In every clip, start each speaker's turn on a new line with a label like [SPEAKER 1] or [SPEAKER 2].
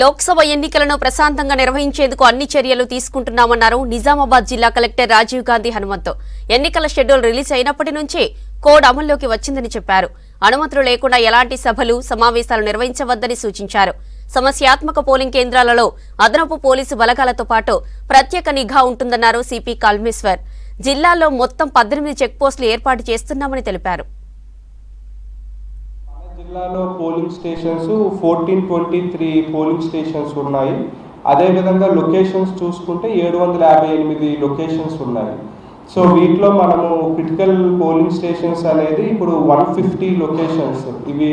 [SPEAKER 1] లోక్సభ ఎన్నికలను ప్రశాంతంగా నిర్వహించేందుకు అన్ని చర్యలు తీసుకుంటున్నామన్నారు నిజామాబాద్ జిల్లా కలెక్టర్ రాజీవ్ గాంధీ హనుమంతు. ఎన్నికల షెడ్యూల్ రిలీజ్ అయినప్పటి నుంచే కోడ్ అమల్లోకి వచ్చిందని చెప్పారు. అనుమతులు లేకుండా ఎలాంటి సభలు, సమావేశాలు నిర్వహించవద్దని సూచించారు. సమస్యాత్మక పోలింగ్ కేంద్రాలలో అదనపు పోలీసు బలగాలతో పాటు ప్రత్యేక నిఘా ఉంటుందన్నారు సిపి కల్మేశ్వర్. జిల్లాలో మొత్తం 18 చెక్పోస్టులు ఏర్పాటు చేస్తున్నామని తెలిపారు.
[SPEAKER 2] జిల్లాలో పోలింగ్ స్టేషన్స్ 1423 పోలింగ్ స్టేషన్స్ ఉన్నాయి. అదేవిధంగా లొకేషన్స్ చూసుకుంటే 758 లొకేషన్స్ ఉన్నాయి. సో వీటిలో మనము క్రిటికల్ పోలింగ్ స్టేషన్స్ అనేది ఇప్పుడు 150 లొకేషన్స్. ఇవి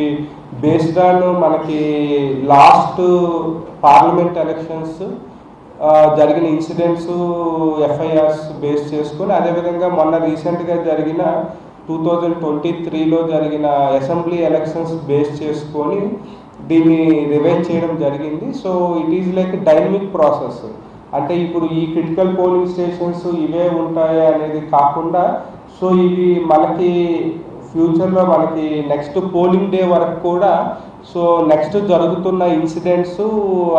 [SPEAKER 2] బేస్డ్ ఆన్ మనకి లాస్ట్ పార్లమెంట్ ఎలక్షన్స్ జరిగిన ఇన్సిడెంట్స్, ఎఫ్ఐఆర్స్ బేస్ చేసుకొని, అదేవిధంగా మొన్న రీసెంట్గా జరిగిన 2023లో జరిగిన అసెంబ్లీ ఎలక్షన్స్ బేస్ చేసుకొని దీన్ని రివైజ్ చేయడం జరిగింది. So it is like dynamic process. అంటే ఇప్పుడు ఈ క్రిటికల్ పోలింగ్ స్టేషన్స్ ఇవే ఉంటాయి అనేది కాకుండా, సో ఇవి మనకి ఫ్యూచర్లో మనకి నెక్స్ట్ పోలింగ్ డే వరకు కూడా, సో నెక్స్ట్ జరుగుతున్న ఇన్సిడెంట్స్,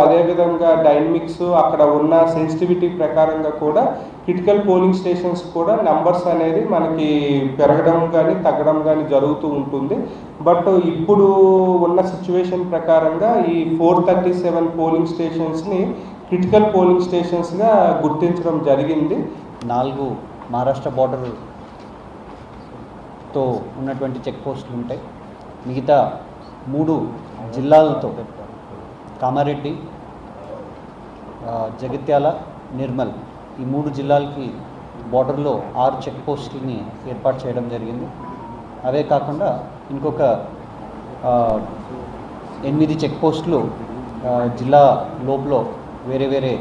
[SPEAKER 2] అదేవిధంగా డైనమిక్స్, అక్కడ ఉన్న సెన్సిటివిటీ ప్రకారంగా కూడా క్రిటికల్ పోలింగ్ స్టేషన్స్ కూడా నెంబర్స్ అనేది మనకి పెరగడం కానీ తగ్గడం కానీ జరుగుతూ ఉంటుంది. బట్ ఇప్పుడు ఉన్న సిచ్యువేషన్ ప్రకారంగా ఈ 437 పోలింగ్ స్టేషన్స్ని క్రిటికల్ పోలింగ్ స్టేషన్స్గా గుర్తించడం జరిగింది.
[SPEAKER 3] 4 మహారాష్ట్ర బార్డర్తో ఉన్నటువంటి చెక్ పోస్టులు ఉంటాయి. మిగతా 3 జిల్లాలతో కామారెడ్డి, జగిత్యాల, నిర్మల్, ఈ 3 జిల్లాలకి బార్డర్లో 6 చెక్ పోస్టులని ఏర్పాటు చేయడం జరిగింది. అవే కాకుండా ఇంకొక 8 చెక్ పోస్టులు జిల్లా లోపల వేరే వేరే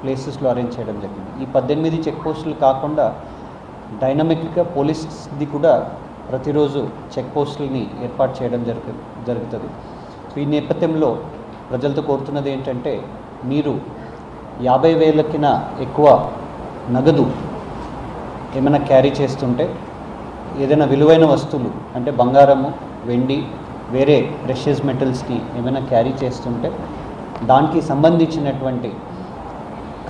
[SPEAKER 3] ప్లేసెస్లో అరేంజ్ చేయడం జరిగింది. ఈ 18 చెక్ పోస్టులు కాకుండా డైనమిక్గా పోలీస్ది కూడా ప్రతిరోజు చెక్ పోస్టులని ఏర్పాటు చేయడం జరుగుతుంది. ఈ నేపథ్యంలో ప్రజలతో కోరుతున్నది ఏంటంటే, మీరు 50,000 ఎక్కువ నగదు ఏమైనా క్యారీ చేస్తుంటే, ఏదైనా విలువైన వస్తువులు అంటే బంగారము, వెండి, వేరే ప్రెషియస్ మెటల్స్ని ఏమైనా క్యారీ చేస్తుంటే దానికి సంబంధించినటువంటి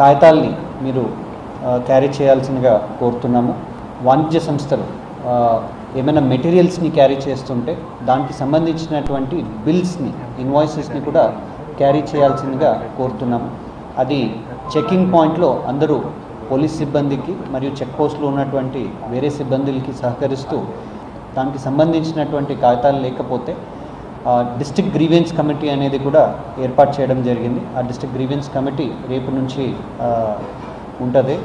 [SPEAKER 3] కాగితాల్ని మీరు క్యారీ చేయాల్సిందిగా కోరుతున్నాము. వాణిజ్య సంస్థలు ఏమైనా మెటీరియల్స్ని క్యారీ చేస్తుంటే దానికి సంబంధించినటువంటి బిల్స్ని, ఇన్వాయిసెస్ని కూడా క్యారీ చేయాల్సిందిగా కోరుతున్నాము. అది చెకింగ్ పాయింట్లో అందరూ పోలీస్ సిబ్బందికి మరియు చెక్ పోస్టులో ఉన్నటువంటి వేరే సిబ్బందులకి సహకరిస్తూ దానికి సంబంధించినటువంటి కాగితాలు లేకపోతే డిస్ట్రిక్ట్ గ్రీవెన్స్ కమిటీ అనేది కూడా ఏర్పాటు చేయడం జరిగింది. ఆ డిస్ట్రిక్ట్ గ్రీవెన్స్ కమిటీ రేపు నుంచి ఉంటుంది.